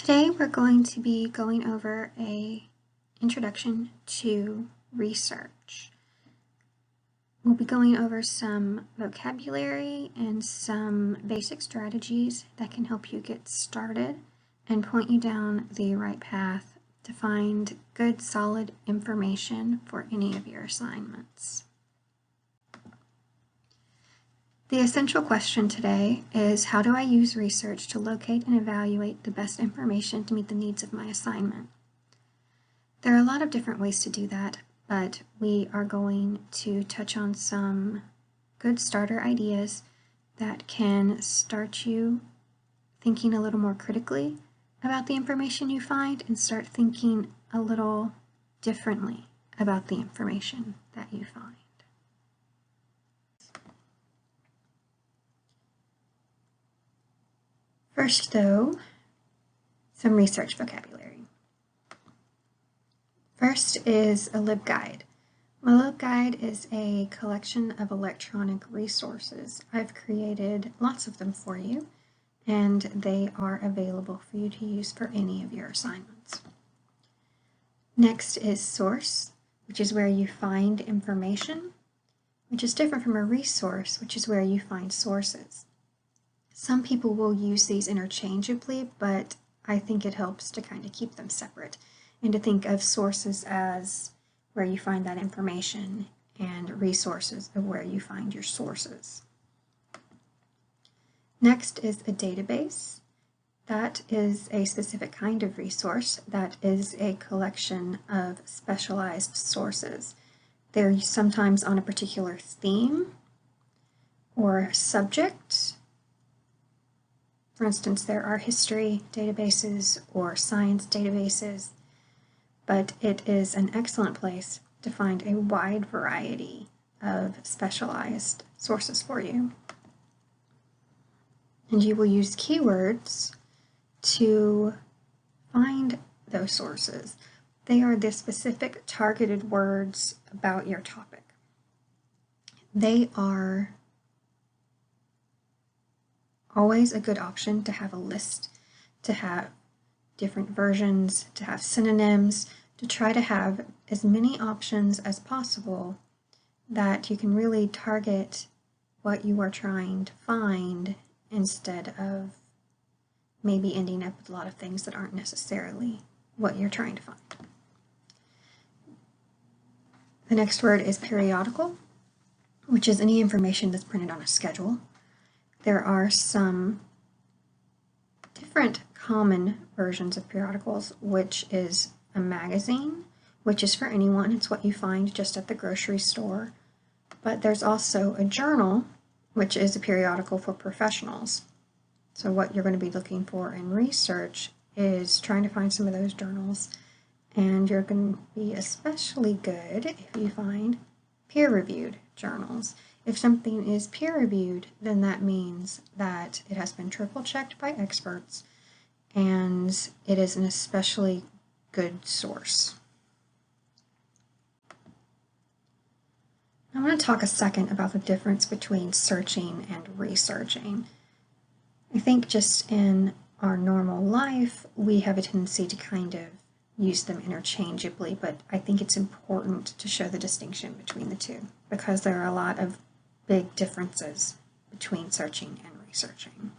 Today we're going to be going over an introduction to research. We'll be going over some vocabulary and some basic strategies that can help you get started and point you down the right path to find good, solid information for any of your assignments. The essential question today is, how do I use research to locate and evaluate the best information to meet the needs of my assignment? There are a lot of different ways to do that, but we are going to touch on some good starter ideas that can start you thinking a little more critically about the information you find and start thinking a little differently about the information that you find. First, though, some research vocabulary. First is a LibGuide. My LibGuide is a collection of electronic resources. I've created lots of them for you, and they are available for you to use for any of your assignments. Next is source, which is where you find information, which is different from a resource, which is where you find sources. Some people will use these interchangeably, but I think it helps to kind of keep them separate and to think of sources as where you find that information and resources of where you find your sources. Next is a database. That is a specific kind of resource that is a collection of specialized sources. They're sometimes on a particular theme or subject. For instance, there are history databases or science databases, but it is an excellent place to find a wide variety of specialized sources for you. And you will use keywords to find those sources. They are the specific targeted words about your topic. They are always a good option to have a list, to have different versions, to have synonyms, to try to have as many options as possible that you can really target what you are trying to find instead of maybe ending up with a lot of things that aren't necessarily what you're trying to find. The next word is periodical, which is any information that's printed on a schedule. There are some different common versions of periodicals, which is a magazine, which is for anyone. It's what you find just at the grocery store. But there's also a journal, which is a periodical for professionals. So what you're going to be looking for in research is trying to find some of those journals. And you're going to be especially good if you find peer-reviewed journals. If something is peer-reviewed, then that means that it has been triple-checked by experts and it is an especially good source. I want to talk a second about the difference between searching and researching. I think just in our normal life, we have a tendency to kind of use them interchangeably, but I think it's important to show the distinction between the two because there are a lot of big differences between searching and researching.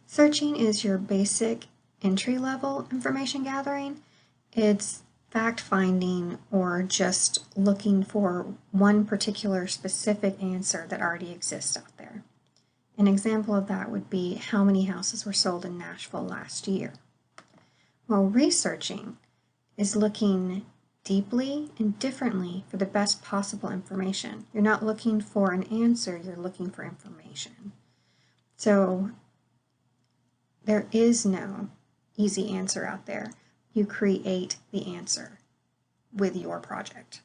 Searching is your basic entry-level information gathering. It's fact-finding or just looking for one particular specific answer that already exists out there. An example of that would be how many houses were sold in Nashville last year. Well, researching is looking deeply and differently for the best possible information. You're not looking for an answer, you're looking for information. So there is no easy answer out there. You create the answer with your project.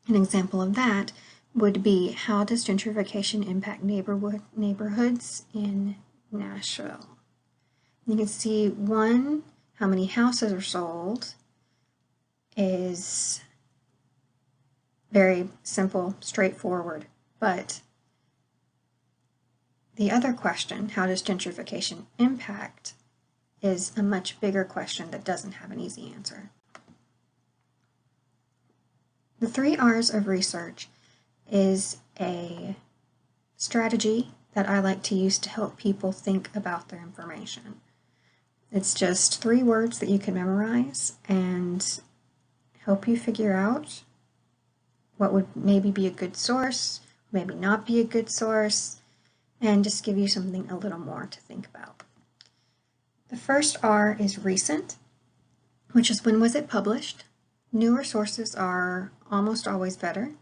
An example of that would be, how does gentrification impact neighborhoods in Nashville? You can see one, how many houses are sold, is very simple, straightforward, but the other question, how does gentrification impact, is a much bigger question that doesn't have an easy answer. The 3 R's of research is a strategy that I like to use to help people think about their information. It's just 3 words that you can memorize and help you figure out what would maybe be a good source, maybe not be a good source, and just give you something a little more to think about. The first R is recent, which is when was it published. Newer sources are almost always better,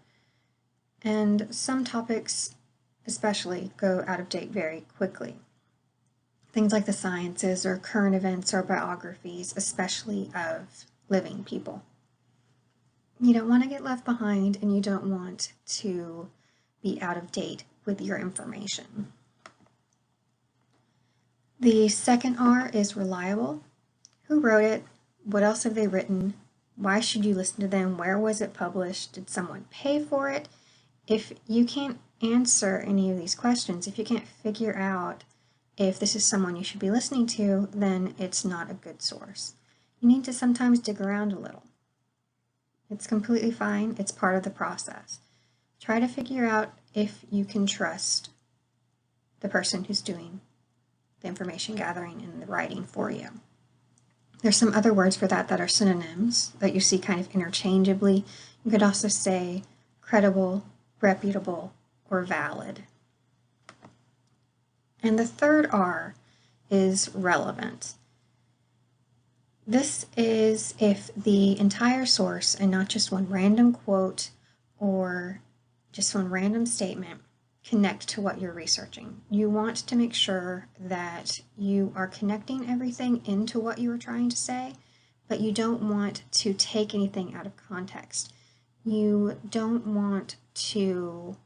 and some topics especially go out of date very quickly. Things like the sciences or current events or biographies, especially of living people. You don't want to get left behind, and you don't want to be out of date with your information. The second R is reliable. Who wrote it? What else have they written? Why should you listen to them? Where was it published? Did someone pay for it? If you can't answer any of these questions, if you can't figure out if this is someone you should be listening to, then it's not a good source. You need to sometimes dig around a little. It's completely fine. It's part of the process. Try to figure out if you can trust the person who's doing the information gathering and the writing for you. There's some other words for that that are synonyms that you see kind of interchangeably. You could also say credible, reputable, or valid. And the third R is relevant. This is if the entire source and not just one random quote or just one random statement connect to what you're researching. You want to make sure that you are connecting everything into what you were trying to say, but you don't want to take anything out of context. You don't want to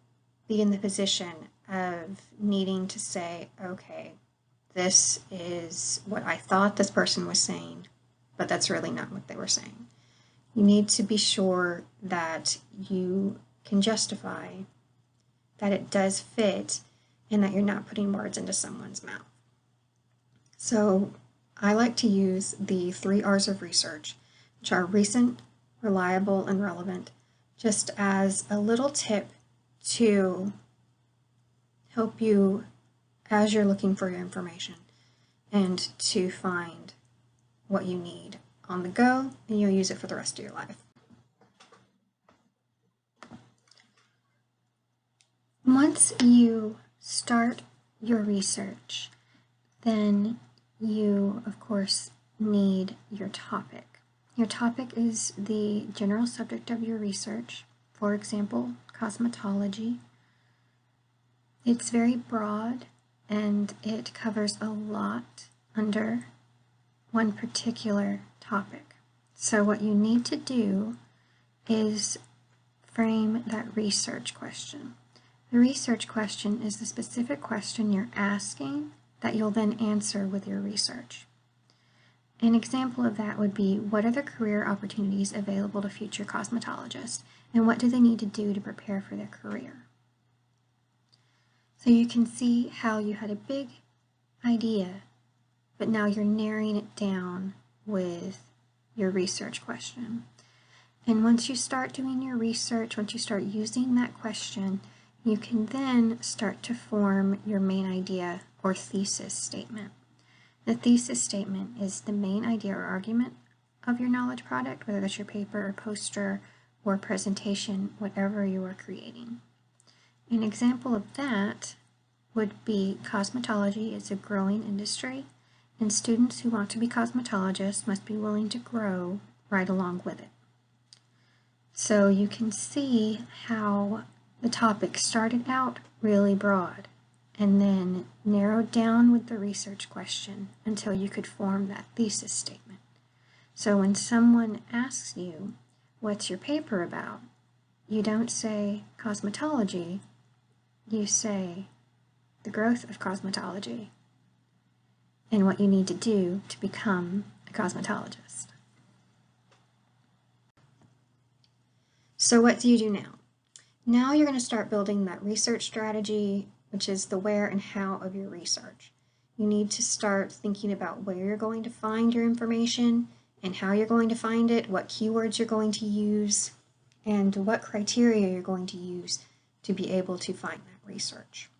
be in the position of needing to say, okay, this is what I thought this person was saying, but that's really not what they were saying. You need to be sure that you can justify that it does fit and that you're not putting words into someone's mouth. So I like to use the 3 R's of research, which are recent, reliable, and relevant, just as a little tip to help you as you're looking for your information and to find what you need on the go, and you'll use it for the rest of your life. Once you start your research, then you, of course, need your topic. Your topic is the general subject of your research, for example, cosmetology. It's very broad and it covers a lot under one particular topic. So what you need to do is frame that research question. The research question is the specific question you're asking that you'll then answer with your research. An example of that would be, what are the career opportunities available to future cosmetologists, and what do they need to do to prepare for their career? So you can see how you had a big idea, but now you're narrowing it down with your research question. And once you start doing your research, once you start using that question, you can then start to form your main idea or thesis statement. The thesis statement is the main idea or argument of your knowledge product, whether that's your paper or poster or presentation, whatever you are creating. An example of that would be cosmetology is a growing industry, and students who want to be cosmetologists must be willing to grow right along with it. So you can see how the topic started out really broad and then narrowed down with the research question until you could form that thesis statement. So when someone asks you, what's your paper about? You don't say cosmetology, you say the growth of cosmetology and what you need to do to become a cosmetologist. So what do you do now? Now you're going to start building that research strategy, which is the where and how of your research. you need to start thinking about where you're going to find your information and how you're going to find it, what keywords you're going to use, and what criteria you're going to use to be able to find that research.